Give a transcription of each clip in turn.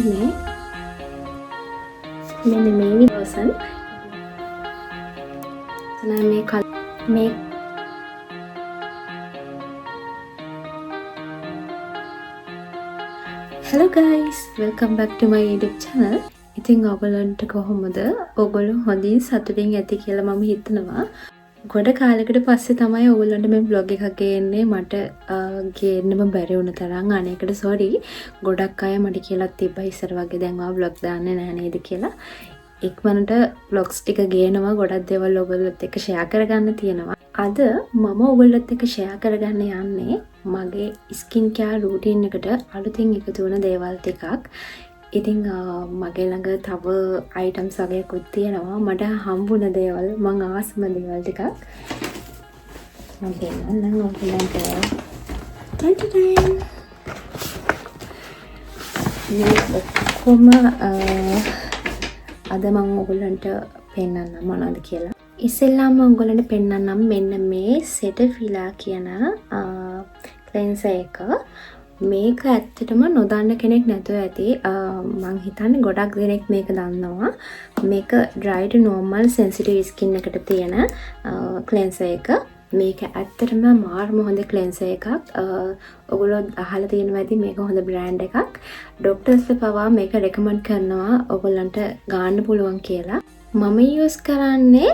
මෙන්න මේ විදිහසන් මේ Hello guys, welcome back to my YouTube channel. ඉතින් ඔයගොල්ලන්ට කොහොමද? ඔයගොල්ලෝ හොඳින් සතුටින් ඇති කියලා මම හිතනවා. ගොඩ කාලයකට පස්සේ තමයි ඔයගොල්ලන්ට මේ vlog එකක් ගේන්නේ. මට ගේන්නම බැරි වුණ තරම් අනේකට sorry. ගොඩක් අය මට කියලා තිබ්බා ඉස්සර වගේ දැන් ආ vlog දාන්නේ නැහැ නේද කියලා. ඉක්මනට vlogs ටික ගේනවා. ගොඩක් දේවල් ඔයගොල්ලොත් එක්ක share කරගන්න තියෙනවා. අද මම ඔයගොල්ලොත් එක්ක share කරගන්න යන්නේ මගේ ස්කින් කෙයාර් රූටින් එකට අලුතින් එකතු වුණ දේවල් ටිකක්. ඉතින් මගේ ළඟ තව අයිටම්ස් වගේකුත් තියෙනවා. මට හම්බුණ දේවල් මං ආසම දේවල් ටිකක් මම දෙන්නම් ඔයගොල්ලන්ට. මේ ඔක්කොම අද මම ඔයගොල්ලන්ට පෙන්නන්නම් මොනවද කියලා. ඉස්සෙල්ලාම ඔයගොල්ලන්ට පෙන්නන්නම් මෙන්න මේ සෙටෆිලා කියන ක්ලෙන්සර් එක. මේක ඇත්තටම නොදන්න කෙනෙක් නැතුව ඇති. මං හිතන්නේ ගොඩක් දෙනෙක් මේක දන්නවා. මේක dry to normal sensitive skin එකට තියෙන ක්ලෙන්සර් එක. මේක ඇත්තටම මාර්ම හොඳ ක්ලෙන්සර් එකක්. ඔයගොල්ලෝ අහලා තියෙනවා ඇති මේක හොඳ බ්‍රෑන්ඩ් එකක්. ඩොක්ටර්ස්ලා පවා මේක රෙකමන්ඩ් කරනවා ඔයගොල්ලන්ට ගන්න පුළුවන් කියලා. මම යූස් කරන්නේ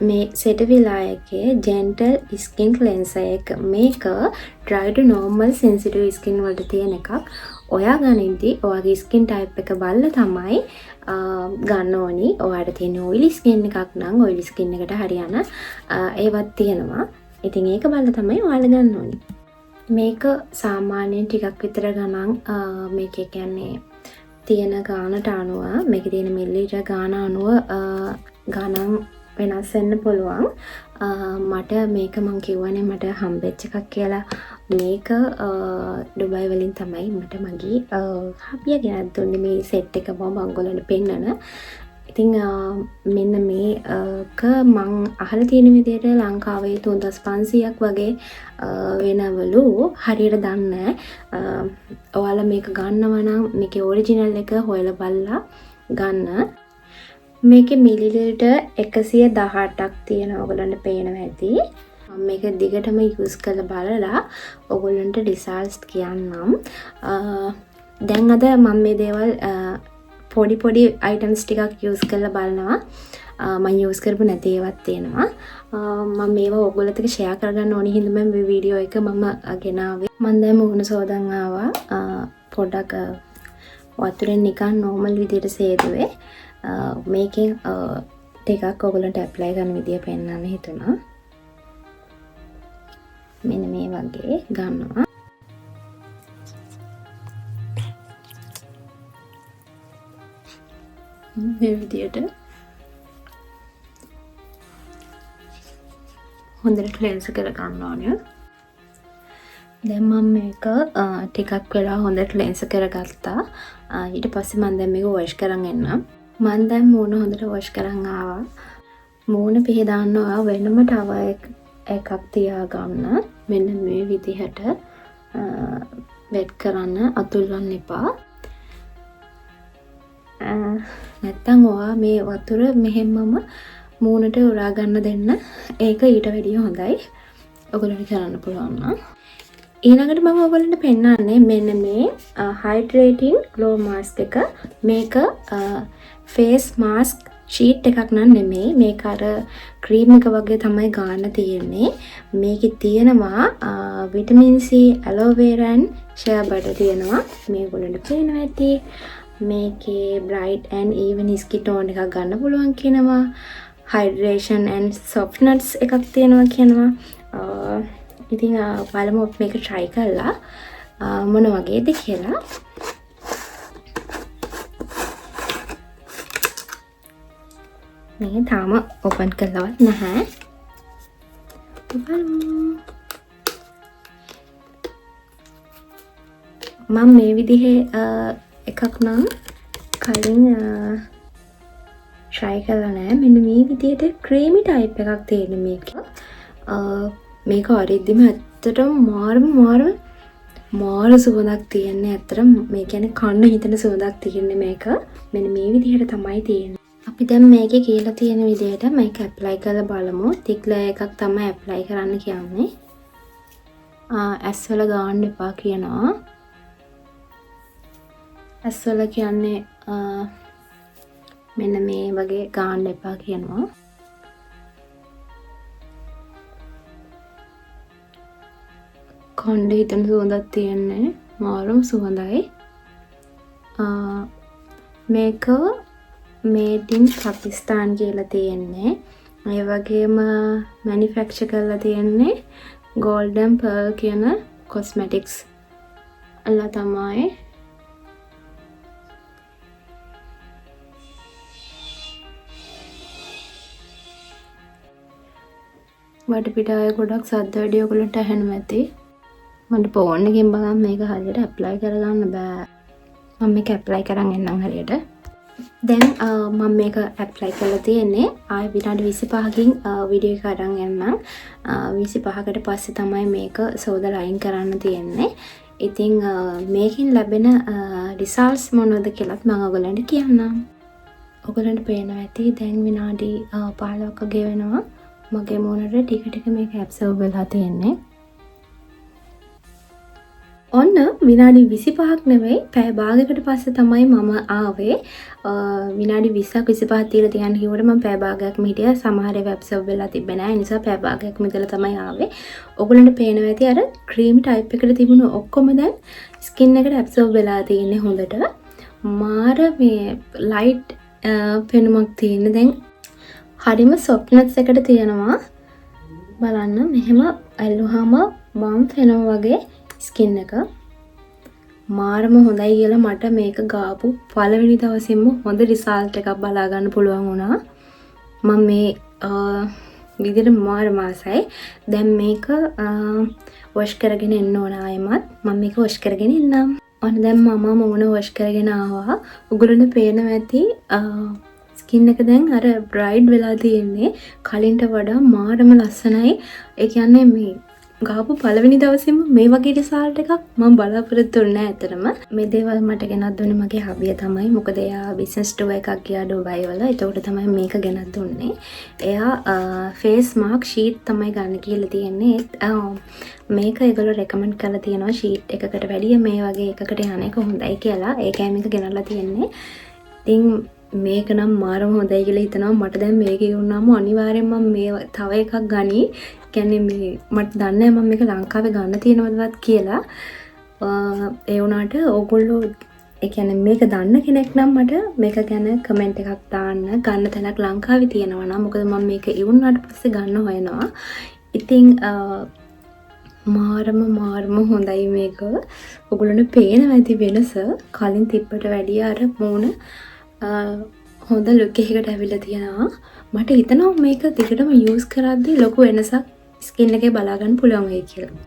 මේ සෙටවිලා එකේ ජෙන්ටල් ස්කින් ක්ලෙන්සර් එක. මේක dry to normal sensitive skin වලට තියෙන එකක්. ඔයා ගනිද්දි ඔයාගේ ස්කින් ටයිප් එක බලලා තමයි ගන්න ඕනි. ඔයාට තියෙන oily skin එකක් නම් oily skin එකට හරියන ඒවත් තියෙනවා. ඉතින් ඒක බලලා තමයි ඔයාලා ගන්න ඕනි. මේක සාමාන්‍යයෙන් ටිකක් විතර ගණන් මේක කියන්නේ තියෙන ගානට අනුව මේකේ තියෙන මිලිලීටර් ගාන අනුව ගණන් වෙනස් වෙන්න පුළුවන්. මට මේක මං කියවනේ මට හම්බෙච්ච එකක් කියලා. මේක ඩුබයි වලින් තමයි මට මගේ හබියා ගෙනත් දුන්නේ මේ සෙට් එක මම ඔයගොල්ලන්ට පෙන්නන. ඉතින් මෙන්න මේක මං අහලා තියෙන විදිහට ලංකාවේ 3500ක් වගේ වෙනවලු. හරියට දන්නේ නැහැ. ඔයාලා මේක ගන්නවා නම් මේකේ ඔරිජිනල් එක හොයලා බලලා ගන්න. මේකේ මිලිලීටර් 118ක් තියෙනවා. ඔයගොල්ලන්ට පේනවා ඇති. මම මේක දිගටම යූස් කරලා බලලා ඔයගොල්ලන්ට රිසල්ට්ස් කියන්නම්. දැන් අද මම මේ දේවල් පොඩි අයිටම්ස් ටිකක් යූස් කරලා බලනවා. මම යූස් කරපු නැති ඒවාත් තියෙනවා. මම මේවා ඔයගොල්ලොත් එක්ක ෂෙයා කරගන්න ඕනි හින්දා මම මේ වීඩියෝ එක මම ගෙනාවේ. මම දැන් මුහුණ සෝදන් ආවා. පොඩ්ඩක් වතුරෙන් නිකන් නෝමල් විදියට සේදුවේ. මේකෙන් ටිකක් ඔයගොල්ලන්ට ඇප්ලයි කරන විදිය පෙන්නන්න හිතුණා. මෙන්න මේ වගේ ගන්නවා. මේ විදියට හොඳට ක්ලෙන්ස් කර ගන්න ඕනේ. දැන් මම මේක ටිකක් වෙලා හොඳට ක්ලෙන්ස් කරගත්තා. ඊට පස්සේ මම දැන් මේක වොෂ් කරන් එන්නම්. මම දැන් මූණ හොඳට වොෂ් කරන් ආවා. මූණ පිහදාන්නවා වෙනම ටවර් එකක් තියාගන්න. මෙන්න මේ විදිහට වෙට් කරන්න අතුල්වන්න එපා. නැත්තම් ඔයා මේ වතුර මෙහෙමම මූණට උරා ගන්න දෙන්න. ඒක ඊට වැඩිය හොඳයි. ඔයගොල්ලන්ට කරන්න පුළුවන් නම්. ඊළඟට මම ඔයගොල්ලන්ට පෙන්නන්නේ මෙන්න මේ hydrating glow mask එක. මේක face mask sheet එකක් නන් නෙමෙයි. මේක අර ක්‍රීම් එක වගේ තමයි ගන්න තියෙන්නේ. මේකේ තියෙනවා vitamin C, aloe vera and shea butter තියෙනවා. මේ ඔයගොල්ලන්ට පේනවා ඇති. මේකේ bright and even skin tone එකක් ගන්න පුළුවන් කියනවා. hydration and softness එකක් තියෙනවා කියනවා. ඉතින් බලමු මේක try කරලා මොන වගේද කියලා. මේ තාම open කරලවත් නැහැ. මම මේ විදිහේ එකක් නම් කලින් try කරලා නැහැ. මෙන්න මේ විදිහට creamy type එකක් තියෙන මේක. මේක අරිද්දිම ඇත්තටම මාරම මාර සුවඳක් තියෙන්නේ. ඇත්තටම මේ කියන්නේ කන්න හිතෙන සුවඳක් තියෙන්නේ මේක. මෙන්න මේ විදිහට තමයි තියෙන්නේ. අපි දැන් මේකේ කියලා තියෙන විදිහට මේක ඇප්ලයි කරලා බලමු. තික් ලේයර් එකක් තමයි ඇප්ලයි කරන්න කියන්නේ. ඇස් වල ගාන්න එපා කියනවා. ඇස් වල කියන්නේ මෙන්න මේ වගේ ගාන්න එපා කියනවා. කණ්ඩ හිතන සුවඳක් තියෙන්නේ. මාරම සුවඳයි. මේක මේඩ් ඉන් පාකිස්තාන් කියලා තියෙන්නේ. ඒ වගේම මැනුෆැක්චර් කරලා තියෙන්නේ Golden Pearl කියන කොස්මැටික්ස් අල්ලා තමයි. වටපිටාවේ ගොඩක් සද්ද වැඩි ඔයගොල්ලන්ට ඇහෙනවා ඇති. මට ෆෝන් එකෙන් බලන්න මේක හරියට ඇප්ලයි කරගන්න බෑ. මම මේක ඇප්ලයි කරන් එන්නම් හරියට. දැන් මම මේක ඇප්ලයි කරලා තියෙන්නේ. ආයෙ විනාඩි 25කින් වීඩියෝ එක අරන් එන්නම්. 25කට පස්සේ තමයි මේක සෝදලා අයින් කරන්න තියෙන්නේ. ඉතින් මේකෙන් ලැබෙන රිසල්ට්ස් මොනවද කියලාත් මම ඔයගොල්ලන්ට කියන්නම්. ඔයගොල්ලන්ට පේනවා ඇති දැන් විනාඩි 15ක් වගේ වෙනවා. මගේ මොනට ටික ටික මේක ඇබ්සර්ව් වෙලා තියෙන්නේ. ඔන්න විනාඩි 25ක් නෙවෙයි පැය භාගයකට පස්සේ තමයි මම ආවේ. විනාඩි 20ක් 25ක් තියලා තියන්න කිව්වට මම පැය භාගයක්ම හිටියා. සමහර ඒවා ඇබ්සර්ව් වෙලා තිබ්බේ නැහැ. ඒ නිසා පැය භාගයක්ම ඉඳලා තමයි ආවේ. ඔයගොල්ලන්ට පේනවා ඇති අර ක්‍රීම් ටයිප් එකට තිබුණු ඔක්කොම දැන් ස්කින් එකට ඇබ්සර්ව් වෙලා තියෙන්නේ හොඳට. මාර මේ ලයිට් පෙනුමක් තියෙන දැන් හරිම සොෆ්ට්නස් එකට තියෙනවා. බලන්න මෙහෙම ඇල්ලුවාම වම් වෙනවා වගේ ස්කින් එක. මාරම හොඳයි කියලා මට මේක ගාපු පළවෙනි දවසේම හොඳ රිසල්ට් එකක් බලා ගන්න පුළුවන් වුණා. මම මේ විදිහට මාර මාසයි. දැන් මේක වොෂ් කරගෙන එන්න ඕන ආයෙමත්. මම මේක වොෂ් කරගෙන ඉන්නම්. ඔන්න දැන් මම මොන වොෂ් කරගෙන ආවා. උගලට පේනවා ඇති ස්කින් එක දැන් අර බ්‍රයිට් වෙලා තියෙන්නේ. කලින්ට වඩා මාරම ලස්සනයි. ඒ කියන්නේ මේ ගාපු පළවෙනි දවසේම මේ වගේ රිසල්ට් එකක් මම බලාපොරොත්තු වෙන්නේ නැහැ අතරම. මේ දේවල් මට ගෙනත් දුන්නේ මගේ හබිය තමයි. මොකද එයා බිස්නස් ටුවර් එකක් ගියා ඩුබයි වල. ඒකට තමයි මේක ගෙනත් දුන්නේ. එයා ෆේස් මාස්ක් ෂීට් තමයි ගන්න කියලා තියෙන්නේ. මේක ඒගොල්ලෝ රෙකමන්ඩ් කරලා තියෙනවා ෂීට් එකකට වැඩිය මේ වගේ එකකට යන එක හොඳයි කියලා. ඒකයි මේක ගෙනල්ලා තියෙන්නේ. ඉතින් මේක නම් මාරම හොඳයි කියලා හිතනවා. මට දැන් මේක වුණාම අනිවාර්යෙන් මම මේ තව එකක් ගනි. කියන්නේ මේ මට දන්නේ නැහැ මම මේක ලංකාවේ ගන්න තියෙනවදවත් කියලා. ඒ වුණාට ඕගොල්ලෝ ඒ කියන්නේ මේක දන්න කෙනෙක් නම් මට මේක ගැන කමෙන්ට් එකක් දාන්න. ගන්න තැනක් ලංකාවේ තියෙනවා නම් මොකද මම මේක ඉවුණාට පස්සේ ගන්න හොයනවා. ඉතින් මාරම හොඳයි මේක. ඔයගොල්ලන්ට පේනවා ඇති වෙනස කලින් තිබ්බට වැඩිය අර මූණ හොඳ ලුක් එකකට ඇවිල්ලා තියෙනවා. මට හිතෙනවා මේක දිගටම යූස් කරද්දී ලොකු වෙනසක් ස්කින් එකේ බලා ගන්න පුළුවන් වෙයි කියලා.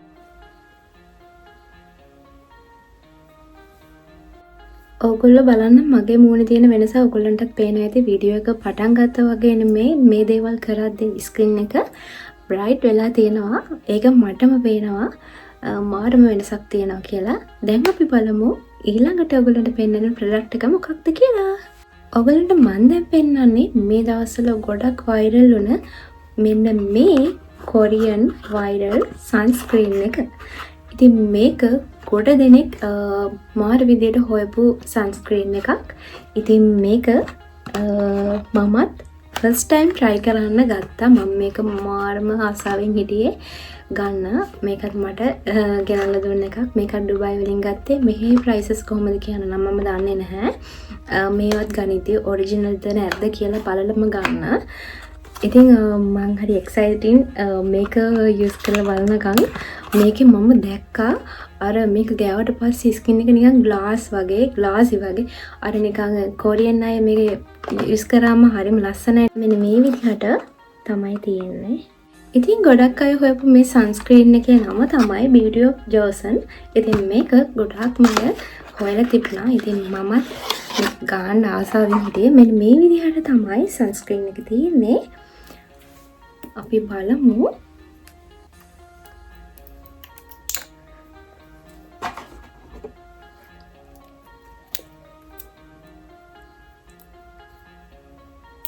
ඔයගොල්ලෝ බලන්න මගේ මූණේ තියෙන වෙනස ඔයගොල්ලන්ටත් පේනවා ඇති. වීඩියෝ එක පටන් ගත්තා වගේ නෙමෙයි මේ දේවල් කරද්දී ස්කින් එක බ්‍රයිට් වෙලා තියෙනවා. ඒක මටම පේනවා මාරම වෙනසක් තියෙනවා කියලා. දැන් අපි බලමු ඊළඟට ඔයගොල්ලන්ට පෙන්වන ප්‍රොඩක්ට් එක මොකක්ද කියලා. ඔයගොල්ලන්ට මම දැන් පෙන්වන්නේ මේ දවස්වල ගොඩක් වෛරල් වුණ මෙන්න මේ කොරියන් වෛරල් සන්ස්ක්‍රීන් එක. ඉතින් මේක ගොඩ දෙනෙක් මාර විදියට හොයපු සන්ස්ක්‍රීන් එකක්. ඉතින් මේක මමත් ෆස්ට් ටයිම් try කරන්න ගත්තා. මම මේක මාරම ආසාවෙන් හිටියේ ගන්න. මේකත් මට ගෙනල්ලා දුන්න එකක්. මේකත් ඩුබයි වලින් ගත්තේ. මෙහි ප්‍රයිසස් කොහොමද කියන නම් මම දන්නේ නැහැ. මේවත් ගනිද්දී ඔරිජිනල්ද නැද්ද කියලා බලලම ගන්න. ඉතින් මං හරි එක්සයිටින් මේක යූස් කරලා බලනකම් මේකේ මම දැක්කා අර මේක ගෑවට පස්සේ ස්කින් එක නිකන් ග්ලාස් වගේ ග්ලාසි වගේ අර නිකන් කොරියන් අය මේක යූස් කරාම හරිම ලස්සනයි. මෙන්න මේ විදිහට තමයි තියෙන්නේ. ඉතින් ගොඩක් අය හොයපු මේ සන්ස්ක්‍රීන් එකේ නම තමයි Beauty of Joseon. ඉතින් මේක ගොඩක්ම අය හොයලා තිබුණා. ඉතින් මමත් ගන්න ආසාවෙන් හිටියේ. මෙන්න මේ විදිහට තමයි සන්ස්ක්‍රීන් එක තියෙන්නේ. අපි බලමු.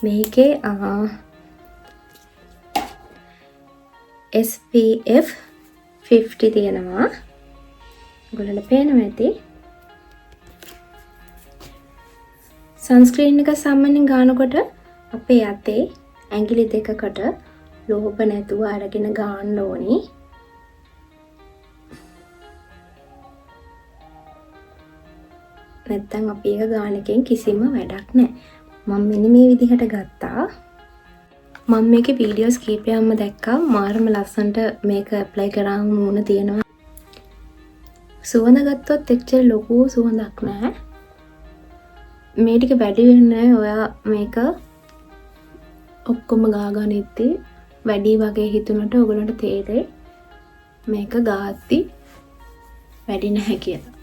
මේකේ SPF 50 තියෙනවා. ඔයගොල්ලන්ට පේනවා ඇති. සන්ස්ක්‍රීන් එක සාමාන්‍යයෙන් ගන්නකොට අපේ අතේ ඇඟිලි දෙකකට ලෝභ නැතුව අරගෙන ගන්න ඕනි. නැත්තම් අපි එක ගාන එකෙන් කිසිම වැඩක් නැහැ. මම මෙන්න මේ විදිහට ගත්තා. මම මේකේ වීඩියෝස් කීපයක්ම දැක්කා. මාරම ලස්සනට මේක ඇප්ලයි කරාම මූණ තියෙනවා. සුවඳ ගත්තොත් එච්චර ලොකු සුවඳක් නැහැ. මේ ටික වැඩි වෙන්නේ ඔයා මේක ඔක්කොම ගාගනිද්දි වැඩි වගේ හිතුනට ඔයගලන්ට තේරෙයි මේක ගාද්දි වැඩි නැහැ කියලා.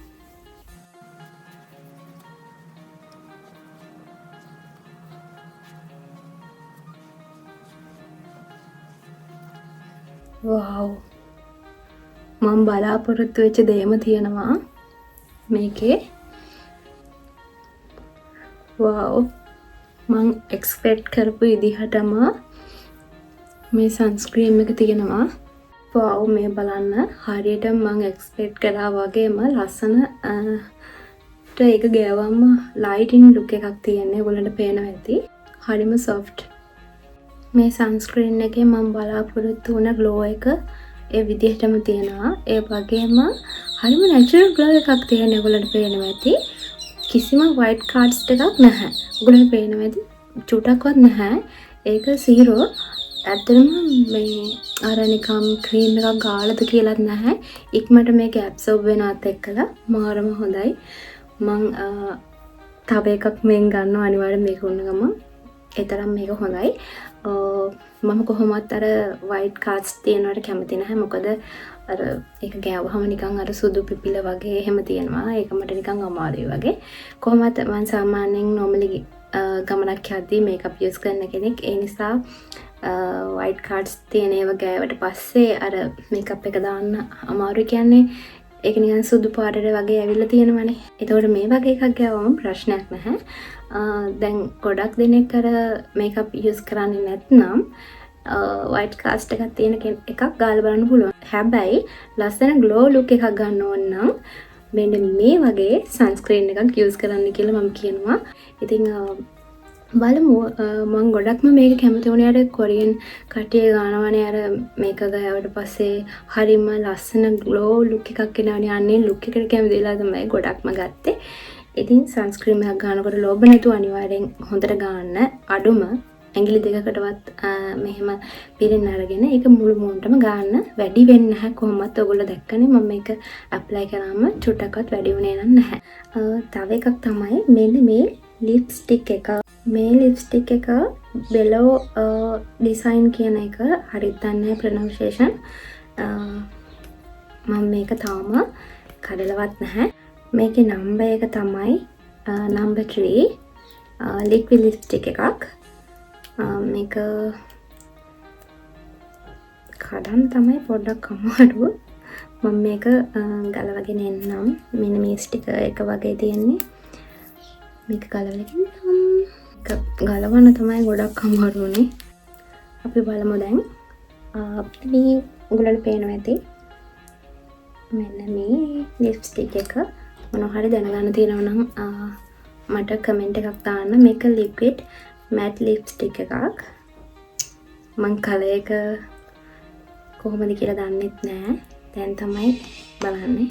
වව් මම බලාපොරොත්තු වෙච්ච දේම තියෙනවා මේකේ. වව් මං එක්ස්පෙක්ට් කරපු විදිහටම මේ සන්ස්ක්‍රීන් එක තියෙනවා. වව් මේ බලන්න හරියට මං එක්ස්පෙක්ට් කරා වගේම ලස්සන ඒක ගෑවම ලයිටින් ලුක් එකක් තියෙන්නේ. ඔයගොල්ලන්ට පේනවා ඇති. හරිම සොෆ්ට්. මේ සන්ස්ක්‍රීන් එකේ මම බලාපොරොත්තු වුණ ග්ලෝ එක ඒ විදිහටම තියෙනවා. ඒ වගේම හරිම නැචරල් ග්ලෝ එකක් තියෙනවා. ඔයගොල්ලන්ට පේනවා ඇති. කිසිම වයිට් කාඩ්ස් එකක් නැහැ. ඔයගොල්ලන්ට පේනවා ඇති. චුටක්වත් නැහැ. ඒක 0. ඇත්තටම මේ අර නිකම් ක්‍රීම් එකක් ගාලාද කියලාත් නැහැ. ඉක්මනට මේක ඇබ්සෝබ් වෙනාත් එක්කලා මාරම හොඳයි. මං තව එකක් මෙන් ගන්නවා අනිවාර්යෙන් මේක උන්න ගමන්. ඒ තරම් මේක හොඳයි. මම කොහොමත් අර වයිට් කාඩ්ස් තියෙනවට කැමති නැහැ. මොකද අර ඒක ගෑවහම නිකන් අර සුදු පිපිල වගේ එහෙම තියෙනවා. ඒක මට නිකන් අමාරුයි වගේ. කොහොමත් මම සාමාන්‍යයෙන් normally ගමනක් යද්දී මේකප් යූස් කරන කෙනෙක්. ඒ නිසා වයිට් කාඩ්ස් තියෙන ඒවා ගෑවට පස්සේ අර මේකප් එක දාන්න අමාරුයි කියන්නේ. ඒක නිකන් සුදු පාටට වගේ ඇවිල්ලා තියෙනවනේ. ඒතකොට මේ වගේ එකක් ගෑවම ප්‍රශ්නයක් නැහැ. දැන් ගොඩක් දෙනෙක් අර මේකප් යූස් කරන්නේ නැත්නම් වයිට් කාස්ට් එකක් තියෙන එකක් ගාලා බලන්න පුළුවන්. හැබැයි ලස්සන ග්ලෝ ලුක් එකක් ගන්න ඕන නම් මෙන්න මේ වගේ සන්ස්ක්‍රීන් එකක් යූස් කරන්න කියලා මම කියනවා. ඉතින් බලමු. මම ගොඩක්ම මේක කැමති වුණේ අර කොරියන් කට්ටිය ගන්නවනේ අර මේක ගෑවට පස්සේ හරිම ලස්සන ග්ලෝ ලුක් එකක් එනවනේ. අනේ ලුක් එකට කැමති වෙලා තමයි ගොඩක්ම ගත්තේ. ඉතින් සන්ස්ක්‍රීන් එකක් ගන්නකොට ලෝභ නැතුව අනිවාර්යෙන් හොඳට ගන්න. අඩුම ඇඟිලි දෙකකටවත් මෙහෙම පිරෙන්න අරගෙන ඒක මුළු මුවන්ටම ගන්න. වැඩි වෙන්නේ නැහැ. කොහොමත් ඔයගොල්ලෝ දැක්කනේ මම මේක ඇප්ලයි කරාම චුට්ටක්වත් වැඩි වුණේ නැහැ. තව එකක් තමයි මෙන්න මේ ලිප්ස්ටික් එක. මේ ලිප්ස්ටික් එක බෙලෝ ඩිසයින් කියන එක හරියට දන්නේ ප්‍රොනවුන්සියේෂන්. මම මේක තාම කඩලවත් නැහැ. මේකේ නම්බර් එක තමයි නම්බර් 3 ලික්විඩ් ලිප්ස්ටික් එකක්. මේක කඩන් තමයි පොඩ්ඩක් අමාරු. මම මේක ගලවගෙන එන්නම්. මෙන්න මේ ස්ටිකර් එක වගේ තියෙන්නේ. මේක ගලවන්න තමයි ගොඩක් අමාරුනේ. අපි බලමු දැන්. මේ ඔයගොල්ලන්ට පේනවා ඇති. මෙන්න මේ ලිප්ස්ටික් එක මොනවා හරි දැනගන්න තියෙනවා නම් මට කමෙන්ට් එකක් දාන්න. මේක ලික්විඩ් මැට් ලිප්ස්ටික් එකක්. මං කලර් එක කොහොමද කියලා දන්නෙත් නෑ. දැන් තමයි බලන්නේ.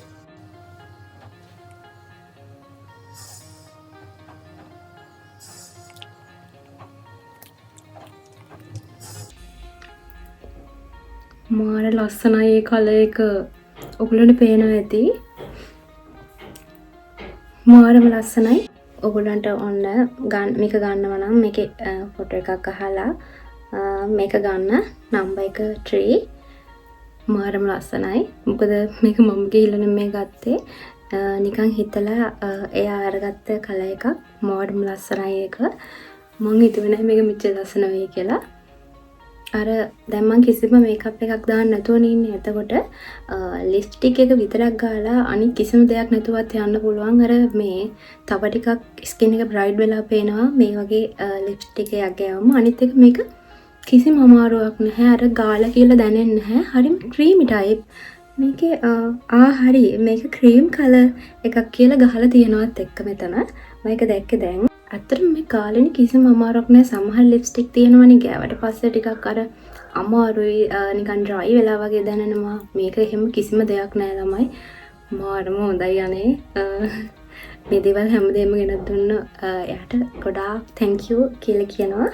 මාර ලස්සනයි ඒ කලර් එක. ඔයගොල්ලන්ට පේනවා ඇති. මාරම ලස්සනයි. ඔයගොල්ලන්ට ඔන්න මේක ගන්නවා නම් මේකේ ෆොටෝ එකක් අහලා මේක ගන්න. නම්බර් එක 3 මාරම ලස්සනයි. මොකද මේක මම ගිහිල්ලා නෙමෙයි ගත්තේ. නිකන් හිතලා එයා අරගත්ත කලර් එකක්. මාරම ලස්සනයි ඒක. මං හිතුවේ නෑ මේක මෙච්චර ලස්සන වෙයි කියලා. අර දැන් මම කිසිම මේකප් එකක් දාන්න නැතුවනේ ඉන්නේ. එතකොට ලිප්ස්ටික් එක විතරක් ගාලා අනිත් කිසිම දෙයක් නැතුවත් යන්න පුළුවන්. අර මේ තව ටිකක් ස්කින් එක බ්‍රයිට් වෙලා පේනවා මේ වගේ ලිප්ස්ටික් එකක් ගෑවම. අනිත් එක මේක කිසිම අමාරුවක් නැහැ. අර ගාලා කියලා දැනෙන්නේ නැහැ. හරිම ක්‍රීමි ටයිප්. මේකේ හරි මේක ක්‍රීම් කලර් එකක් කියලා ගහලා තියෙනවත් එක්ක මෙතන. මම ඒක දැක්කේ දැන්. ඇත්තටම මේ කාලෙනේ කිසිම අමාරුවක් නැහැ. සමහර ලිප්ස්ටික් තියෙනවනේ ගෑවට පස්සේ ටිකක් අර අමාරුයි නිකන් ඩ්‍රයි වෙලා වගේ දැනෙනවා. මේක එහෙම කිසිම දෙයක් නැහැ ළමයි. මාරම හොඳයි අනේ. මේ දේවල් හැමදේම ගෙනත් දුන්න එයාට ගොඩාක් thank you කියලා කියනවා.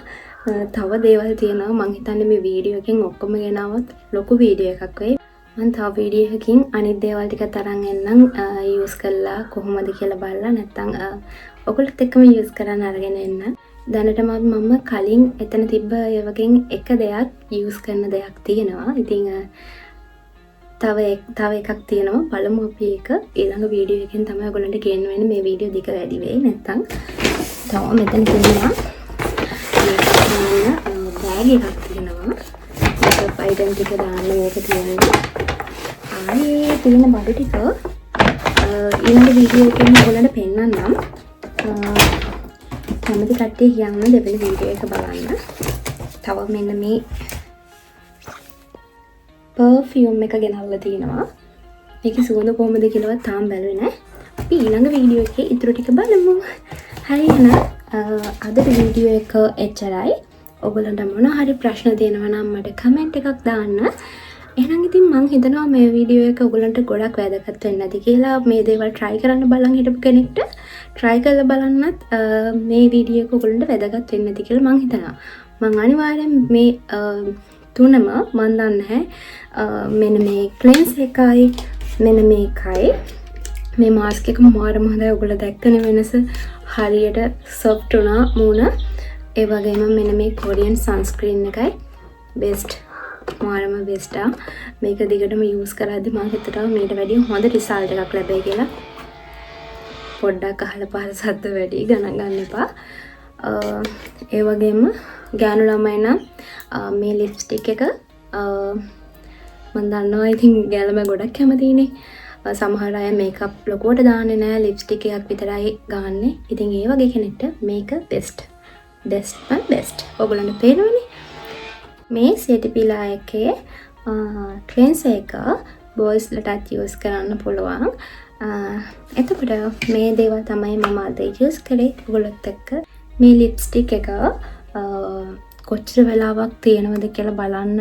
තව දේවල් තියෙනවා. මං හිතන්නේ මේ වීඩියෝ එකෙන් ඔක්කොම ගෙනාවත් ලොකු වීඩියෝ එකක් වෙයි. මම තව වීඩියෝ එකකින් අනිත් දේවල් ටික තරන් එන්නම් යූස් කරලා කොහොමද කියලා බලලා නැත්තම් ඔයගොල්ලොත් එක්කම යූස් කරන්න අරගෙන එන්න. දැනටමත් මම කලින් එතන තිබ්බ ඒ වගේ එක දෙයක් යූස් කරන දෙයක් තියෙනවා. ඉතින් තව එකක් තියෙනවා. බලමු අපි ඒක ඊළඟ වීඩියෝ එකෙන් තමයි ඔයගොල්ලන්ට කියන්න වෙන්නේ. මේ වීඩියෝ දිග වැඩි වෙයි නැත්තම් තව මෙතන තියෙනවා බෑග් එකක් තියෙනවා. මේක අයිටම් ටික දාන්න මේක තියෙනවා. ආයේ තියෙන බඩු ටික ඊළඟ වීඩියෝ එකෙන් ඔයගොල්ලන්ට පෙන්නන්නම්. කැමති කට්ටිය කියන්න දෙවෙනි වීඩියෝ එක බලන්න. තව මෙන්න මේ පර්ෆියුම් එක ගෙනල්ලා තියෙනවා. මේකේ සුවඳ කොහොමද කියලාවත් තාම බැලුවේ නැහැ. අපි ඊළඟ වීඩියෝ එකේ ඊටු ටික බලමු. හරි එහෙනම් අද වීඩියෝ එක එච්චරයි. ඔයගොල්ලන්ට මොන හරි ප්‍රශ්න තියෙනවා නම් මට කමෙන්ට් එකක් දාන්න. එහෙනම් ඉතින් මම හිතනවා මේ වීඩියෝ එක ඔයගොල්ලන්ට ගොඩක් වැදගත් වෙන්න ඇති කියලා. මේ දේවල් try කරන්න බලන් හිටපු කෙනෙක්ට try කරලා බලන්නත් මේ වීඩියෝ එක ඔයගොල්ලන්ට වැදගත් වෙන්න ඇති කියලා මම හිතනවා. මම අනිවාර්යෙන් මේ තුනම මම දන්නේ මෙන්න මේ ක්ලෙන්ස් එකයි මෙන්න මේකයි මේ මාස්ක් එක මාරම හොඳයි. ඔයගොල්ලෝ දැක්කනේ වෙනස. හරියට soft උනා මූණ. ඒ වගේම මෙන්න මේ කොරියන් සන්ස්ක්‍රීන් එකයි බෙස්ට්. මාරම බෙස්ට්. මේක දිගටම යූස් කරද්දි මම හිතුවා මීට වැඩිය හොඳ රිසල්ට් එකක් ලැබෙයි කියලා. පොඩ්ඩක් අහල පහල සද්ද වැඩි ගණන් ගන්න එපා. ඒ වගේම ගෑනු ළමයි නම් මේ ලිප්ස්ටික් එක මම දන්නවා ඉතින් ගෑලම ගොඩක් කැමතිනේ. සමහර අය මේකප් ලොකුවට දාන්නේ නැහැ. ලිප්ස්ටික් එකක් විතරයි ගාන්නේ. ඉතින් ඒ වගේ කෙනෙක්ට මේක බෙස්ට්. බෙස්ට්. ඔයගොල්ලන්ට පේනවනේ. මේ සෙටිපිලා එකේ ක්ලෙන්සර් එක බොයිස්ලටත් යූස් කරන්න පුළුවන්. එතකොට මේ දේවල් තමයි මම අද යූස් කරේ ඔයගොල්ලොත් එක්ක. මේ ලිප්ස්ටික් එක කොච්චර වෙලාවක් තියෙනවද කියලා බලන්න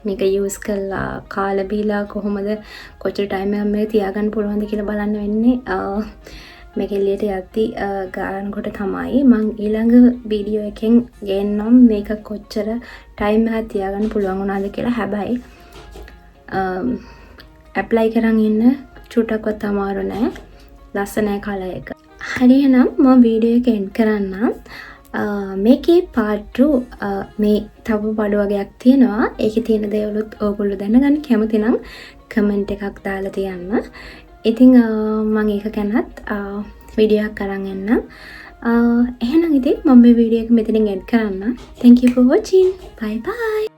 මේක යූස් කරලා කාලා බීලා කොහොමද කොච්චර ටයිම් එකක් මේක තියාගන්න පුළුවන්ද කියලා බලන්න වෙන්නේ. මේක එළියට යද්දි ගානකොට තමයි මම ඊළඟ වීඩියෝ එකෙන් ගේන්නම් මේක කොච්චර ටයිම් එකක් තියාගන්න පුළුවන් වුණාද කියලා. හැබැයි ඇප්ලයි කරන් ඉන්න චුට්ටක්වත් අමාරු නෑ. ලස්සනයි කලර් එක. හරි එහෙනම් මම වීඩියෝ එක එන්ඩ් කරන්නම්. මේකේ part 2 මේ තව බඩු වගේක් තියෙනවා. ඒකේ තියෙන දේවලුත් ඕගොල්ලෝ දැනගන්න කැමති නම් කමෙන්ට් එකක් දාලා තියන්න. ඉතින් මම ඒක ගැනත් වීඩියෝ එකක් අරන් එන්නම්. එහෙනම් ඉතින් මම මේ වීඩියෝ එක මෙතනින් එන්ඩ් කරන්න. Thank you for watching. Bye bye.